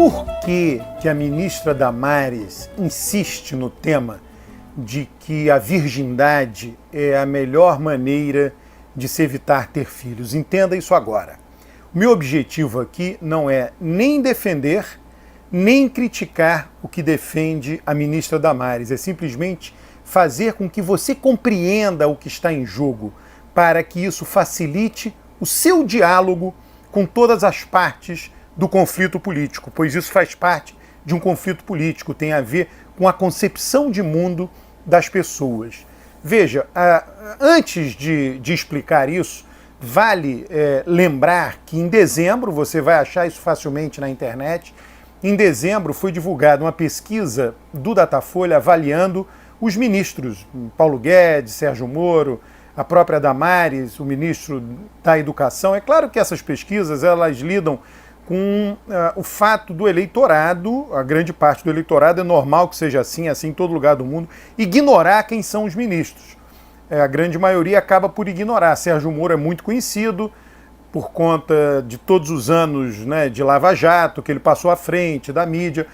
Por que a ministra Damares insiste no tema de que a virgindade é a melhor maneira de se evitar ter filhos? Entenda isso agora. O meu objetivo aqui não é nem defender, nem criticar o que defende a ministra Damares. É simplesmente fazer com que você compreenda o que está em jogo, para que isso facilite o seu diálogo com todas as partes do conflito político, pois isso faz parte de um conflito político, tem a ver com a concepção de mundo das pessoas. Veja, antes de explicar isso, vale lembrar que em dezembro, você vai achar isso facilmente na internet, em dezembro foi divulgada uma pesquisa do Datafolha avaliando os ministros, Paulo Guedes, Sérgio Moro, a própria Damares, o ministro da Educação. É claro que essas pesquisas elas lidam com o fato do eleitorado, a grande parte do eleitorado, é normal que seja assim em todo lugar do mundo, ignorar quem são os ministros. A grande maioria acaba por ignorar. Sérgio Moro é muito conhecido por conta de todos os anos, né, de Lava Jato, que ele passou à frente, da mídia.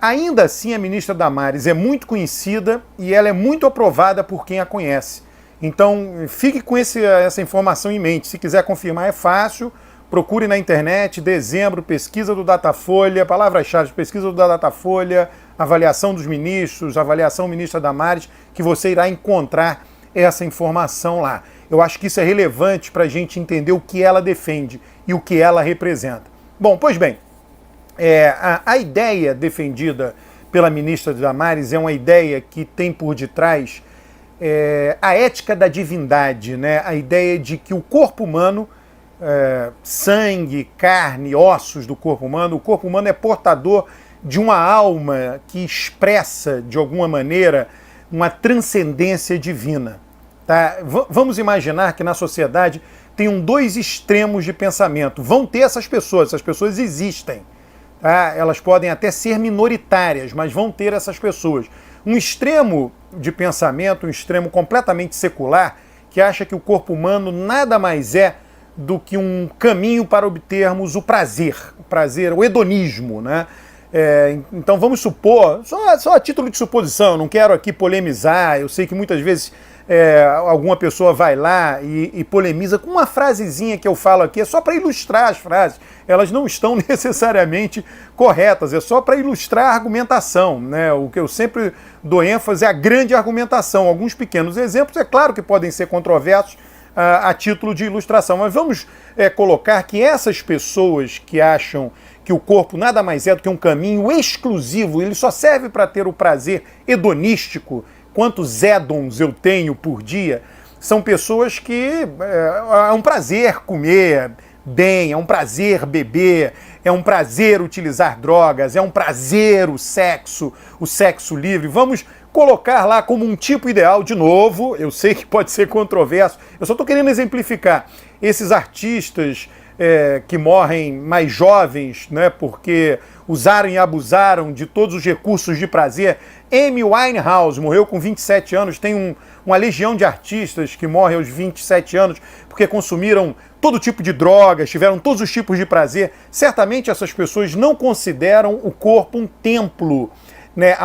Ainda assim, a ministra Damares é muito conhecida e ela é muito aprovada por quem a conhece. Então, fique com essa informação em mente. Se quiser confirmar, é fácil. Procure na internet, dezembro, pesquisa do Datafolha, palavras-chave, pesquisa do Datafolha, avaliação dos ministros, avaliação ministra Damares, que você irá encontrar essa informação lá. Eu acho que isso é relevante para a gente entender o que ela defende e o que ela representa. Bom, pois bem, a ideia defendida pela ministra Damares é uma ideia que tem por detrás a ética da divindade, né? A ideia de que o corpo humano, sangue, carne, ossos do corpo humano, o corpo humano é portador de uma alma que expressa, de alguma maneira, uma transcendência divina. Tá? Vamos imaginar que na sociedade tenham dois extremos de pensamento. Vão ter essas pessoas existem. Tá? Elas podem até ser minoritárias, mas vão ter essas pessoas. Um extremo de pensamento, um extremo completamente secular, que acha que o corpo humano nada mais é do que um caminho para obtermos o prazer, o hedonismo, né? Então vamos supor, só a título de suposição, eu não quero aqui polemizar, eu sei que muitas vezes alguma pessoa vai lá e polemiza com uma frasezinha que eu falo aqui, é só para ilustrar as frases, elas não estão necessariamente corretas, é só para ilustrar a argumentação, né? O que eu sempre dou ênfase é a grande argumentação, alguns pequenos exemplos, é claro que podem ser controversos, a título de ilustração. Mas vamos colocar que essas pessoas que acham que o corpo nada mais é do que um caminho exclusivo, ele só serve para ter o prazer hedonístico, quantos édons eu tenho por dia, são pessoas que é um prazer comer bem, é um prazer beber, é um prazer utilizar drogas, é um prazer o sexo livre. Vamos colocar lá como um tipo ideal, de novo, eu sei que pode ser controverso, eu só estou querendo exemplificar esses artistas que morrem mais jovens, né, porque usaram e abusaram de todos os recursos de prazer. Amy Winehouse morreu com 27 anos, tem uma legião de artistas que morrem aos 27 anos porque consumiram todo tipo de drogas, tiveram todos os tipos de prazer. Certamente essas pessoas não consideram o corpo um templo, né,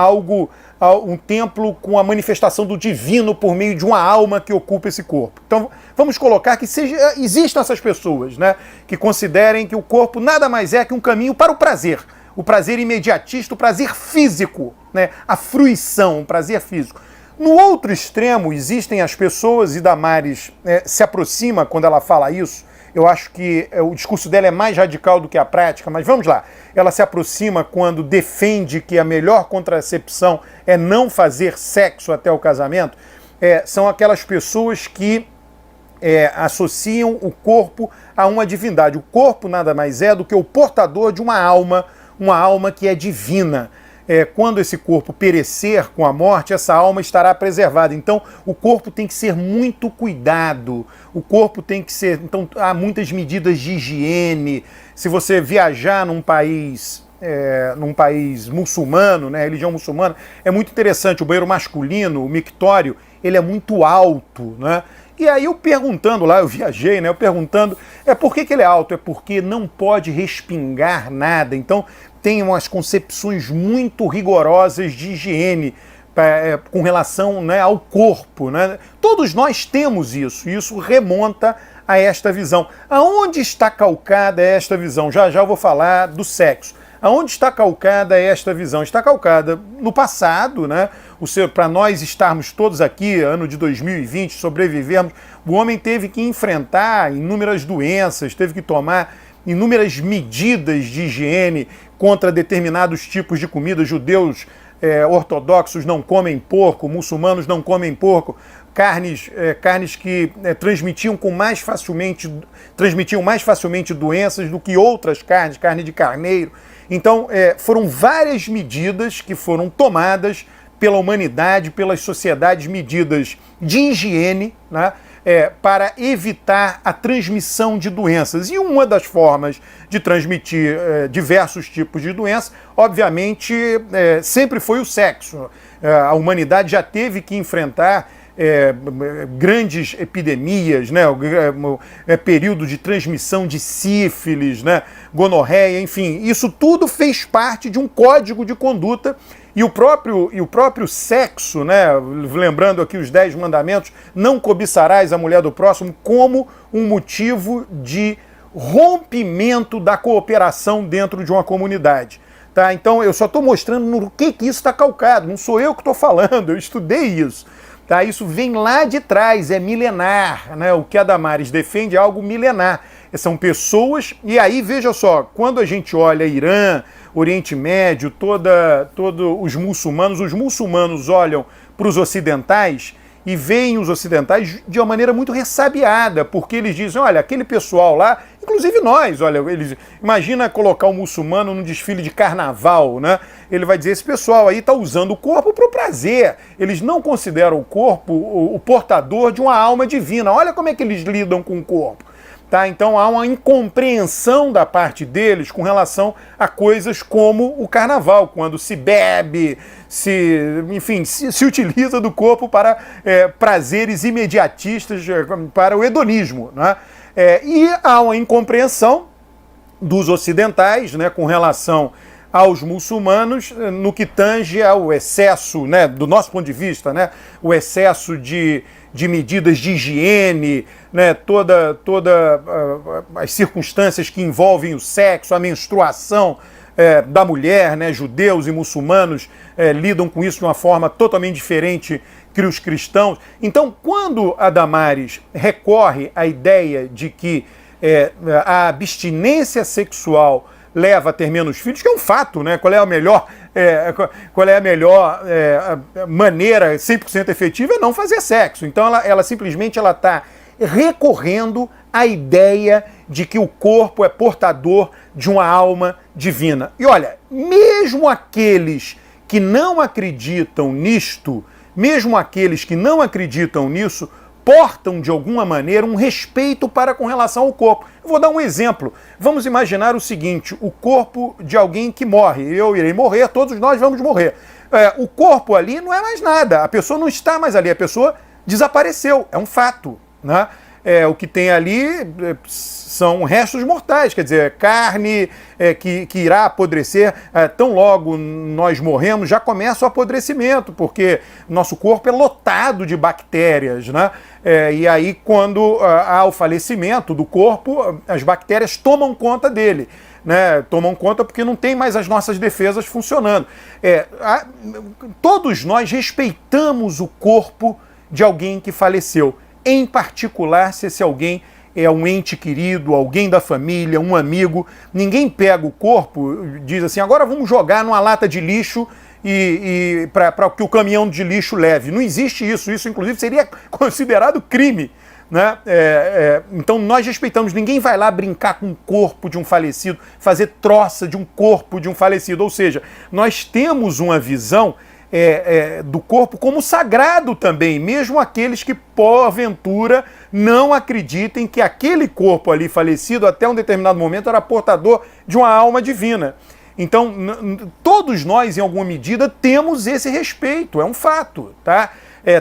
um templo com a manifestação do divino por meio de uma alma que ocupa esse corpo. Então, vamos colocar que existam essas pessoas, né, que considerem que o corpo nada mais é que um caminho para o prazer imediatista, o prazer físico, né, a fruição, o prazer físico. No outro extremo, existem as pessoas, e Damares se aproxima quando ela fala isso. Eu acho que o discurso dela é mais radical do que a prática, mas vamos lá. Ela se aproxima quando defende que a melhor contracepção é não fazer sexo até o casamento. São aquelas pessoas que associam o corpo a uma divindade. O corpo nada mais é do que o portador de uma alma que é divina. Quando esse corpo perecer com a morte, essa alma estará preservada. Então, o corpo tem que ser muito cuidado. O corpo tem que ser... Então, há muitas medidas de higiene. Se você viajar num país muçulmano, né, religião muçulmana, é muito interessante. O banheiro masculino, o mictório, ele é muito alto, né? E aí eu perguntando lá, eu viajei, né? Eu perguntando, por que ele é alto? É porque não pode respingar nada. Então tem umas concepções muito rigorosas de higiene com relação, né, ao corpo, né? Todos nós temos isso, e isso remonta a esta visão. Aonde está calcada esta visão? Já já eu vou falar do sexo. Aonde está calcada esta visão? Está calcada no passado, né? Para nós estarmos todos aqui, ano de 2020, sobrevivermos, o homem teve que enfrentar inúmeras doenças, teve que tomar inúmeras medidas de higiene contra determinados tipos de comida. Judeus ortodoxos não comem porco, muçulmanos não comem porco, carnes que transmitiam mais facilmente doenças do que outras carnes, carne de carneiro. Então, foram várias medidas que foram tomadas pela humanidade, pelas sociedades, medidas de higiene, né, para evitar a transmissão de doenças. E uma das formas de transmitir diversos tipos de doenças, obviamente, sempre foi o sexo. A humanidade já teve que enfrentar grandes epidemias, né, período de transmissão de sífilis, né, gonorreia, enfim, isso tudo fez parte de um código de conduta. E o próprio sexo, né, lembrando aqui os 10 mandamentos, não cobiçarás a mulher do próximo, como um motivo de rompimento da cooperação dentro de uma comunidade. Tá? Então eu só estou mostrando no que isso está calcado, não sou eu que estou falando, eu estudei isso. Tá? Isso vem lá de trás, é milenar, né? O que a Damares defende é algo milenar. São pessoas, e aí veja só, quando a gente olha Irã, Oriente Médio, todos os muçulmanos olham para os ocidentais e veem os ocidentais de uma maneira muito ressabiada, porque eles dizem, olha, aquele pessoal lá, inclusive nós, olha, imagina colocar um muçulmano num desfile de carnaval, né? Ele vai dizer, esse pessoal aí está usando o corpo para o prazer, eles não consideram o corpo o portador de uma alma divina, olha como é que eles lidam com o corpo. Tá? Então há uma incompreensão da parte deles com relação a coisas como o carnaval, quando se bebe, se utiliza do corpo para prazeres imediatistas, para o hedonismo. Né? E há uma incompreensão dos ocidentais, né, com relação aos muçulmanos no que tange ao excesso, né, do nosso ponto de vista, né, o excesso de medidas de higiene, né, toda as circunstâncias que envolvem o sexo, a menstruação da mulher, né, judeus e muçulmanos lidam com isso de uma forma totalmente diferente que os cristãos. Então, quando a Damares recorre à ideia de que a abstinência sexual leva a ter menos filhos, que é um fato, né? Qual é a melhor maneira 100% efetiva? É não fazer sexo. Então ela simplesmente está recorrendo à ideia de que o corpo é portador de uma alma divina. E olha, mesmo aqueles que não acreditam nisto, portam de alguma maneira um respeito para com relação ao corpo. Eu vou dar um exemplo. Vamos imaginar o seguinte, o corpo de alguém que morre. Eu irei morrer, todos nós vamos morrer. O corpo ali não é mais nada, a pessoa não está mais ali, a pessoa desapareceu, é um fato. Né? O que tem ali são restos mortais, quer dizer, carne que irá apodrecer, tão logo nós morremos, já começa o apodrecimento, porque nosso corpo é lotado de bactérias, né? E aí quando há o falecimento do corpo, as bactérias tomam conta dele, né? Tomam conta porque não tem mais as nossas defesas funcionando. Todos nós respeitamos o corpo de alguém que faleceu, em particular se esse alguém é um ente querido, alguém da família, um amigo. Ninguém pega o corpo e diz assim, agora vamos jogar numa lata de lixo para que o caminhão de lixo leve. Não existe isso. Isso, inclusive, seria considerado crime. Né? Então nós respeitamos, ninguém vai lá brincar com o corpo de um falecido, fazer troça de um corpo de um falecido. Ou seja, nós temos uma visão do corpo como sagrado também, mesmo aqueles que porventura não acreditem que aquele corpo ali falecido até um determinado momento era portador de uma alma divina. Então todos nós em alguma medida temos esse respeito, é um fato, tá?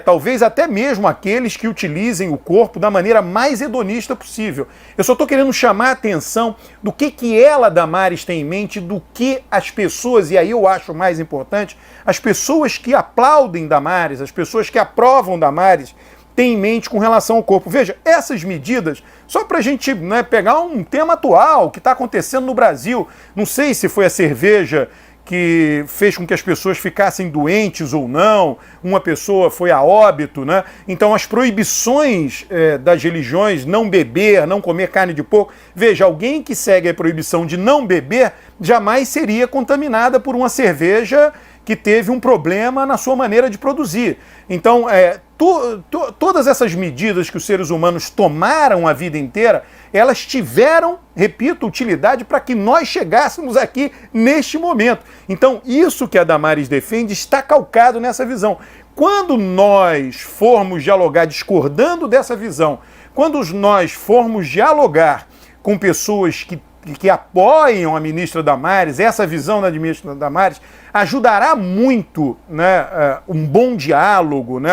talvez até mesmo aqueles que utilizem o corpo da maneira mais hedonista possível. Eu só estou querendo chamar a atenção do que ela, Damares, tem em mente, do que as pessoas, e aí eu acho mais importante, as pessoas que aplaudem Damares, as pessoas que aprovam Damares, têm em mente com relação ao corpo. Veja, essas medidas, só para a gente, né, pegar um tema atual, que está acontecendo no Brasil, não sei se foi a cerveja que fez com que as pessoas ficassem doentes ou não, uma pessoa foi a óbito, né? Então as proibições das religiões, não beber, não comer carne de porco, veja, alguém que segue a proibição de não beber jamais seria contaminada por uma cerveja que teve um problema na sua maneira de produzir. Então, todas essas medidas que os seres humanos tomaram a vida inteira, elas tiveram, repito, utilidade para que nós chegássemos aqui neste momento. Então, isso que a Damares defende está calcado nessa visão. Quando nós formos dialogar, discordando dessa visão, quando nós formos dialogar com pessoas que apoiam a ministra Damares, essa visão da ministra Damares, ajudará muito, né, um bom diálogo, né,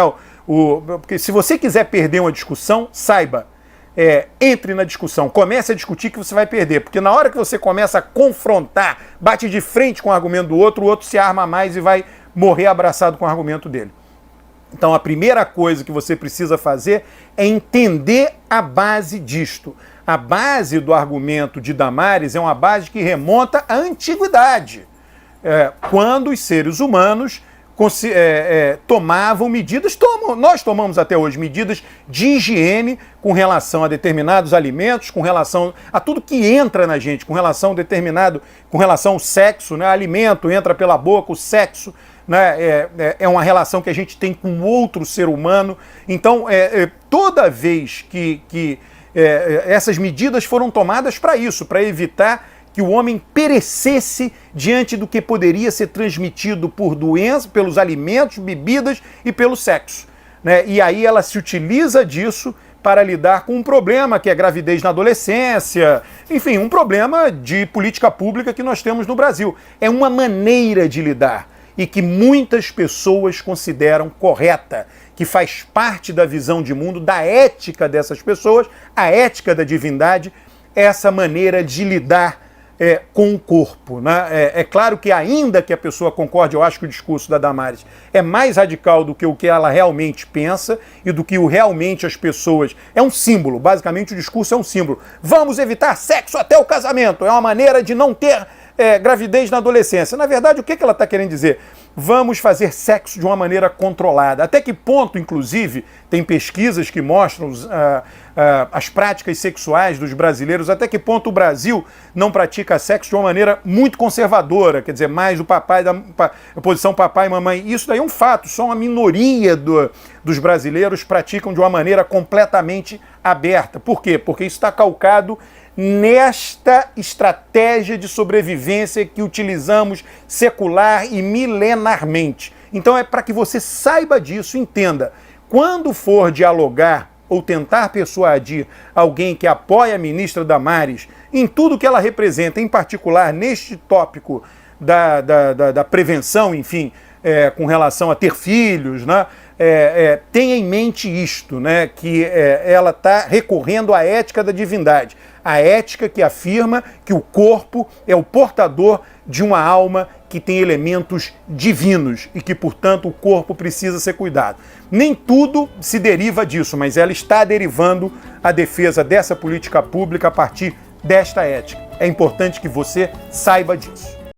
porque se você quiser perder uma discussão, saiba, entre na discussão, comece a discutir que você vai perder, porque na hora que você começa a confrontar, bate de frente com o argumento do outro, o outro se arma mais e vai morrer abraçado com o argumento dele. Então a primeira coisa que você precisa fazer é entender a base disto. A base do argumento de Damares é uma base que remonta à antiguidade, quando os seres humanos tomavam medidas, nós tomamos até hoje medidas de higiene com relação a determinados alimentos, com relação a tudo que entra na gente, com relação ao sexo, né? Alimento entra pela boca, o sexo, né? É uma relação que a gente tem com outro ser humano. Então, toda vez que essas medidas foram tomadas para isso, para evitar que o homem perecesse diante do que poderia ser transmitido por doença, pelos alimentos, bebidas e pelo sexo, né? E aí ela se utiliza disso para lidar com um problema que é gravidez na adolescência, enfim, um problema de política pública que nós temos no Brasil. É uma maneira de lidar e que muitas pessoas consideram correta, que faz parte da visão de mundo, da ética dessas pessoas, a ética da divindade, essa maneira de lidar com o corpo, né? É claro que ainda que a pessoa concorde, eu acho que o discurso da Damares é mais radical do que o que ela realmente pensa e do que realmente as pessoas... É um símbolo, basicamente o discurso é um símbolo. Vamos evitar sexo até o casamento, é uma maneira de não ter gravidez na adolescência. Na verdade, o que ela está querendo dizer? Vamos fazer sexo de uma maneira controlada. Até que ponto, inclusive, tem pesquisas que mostram as práticas sexuais dos brasileiros, até que ponto o Brasil não pratica sexo de uma maneira muito conservadora, quer dizer, mais o papai, a posição papai e mamãe. Isso daí é um fato, só uma minoria dos brasileiros praticam de uma maneira completamente aberta. Por quê? Porque isso está calcado nesta estratégia de sobrevivência que utilizamos secular e milenarmente. Então é para que você saiba disso, entenda. Quando for dialogar ou tentar persuadir alguém que apoia a ministra Damares em tudo que ela representa, em particular neste tópico da prevenção, enfim, com relação a ter filhos, né? Tenha em mente isto, né? Que ela está recorrendo à ética da divindade, a ética que afirma que o corpo é o portador de uma alma que tem elementos divinos e que, portanto, o corpo precisa ser cuidado. Nem tudo se deriva disso, mas ela está derivando a defesa dessa política pública a partir desta ética. É importante que você saiba disso.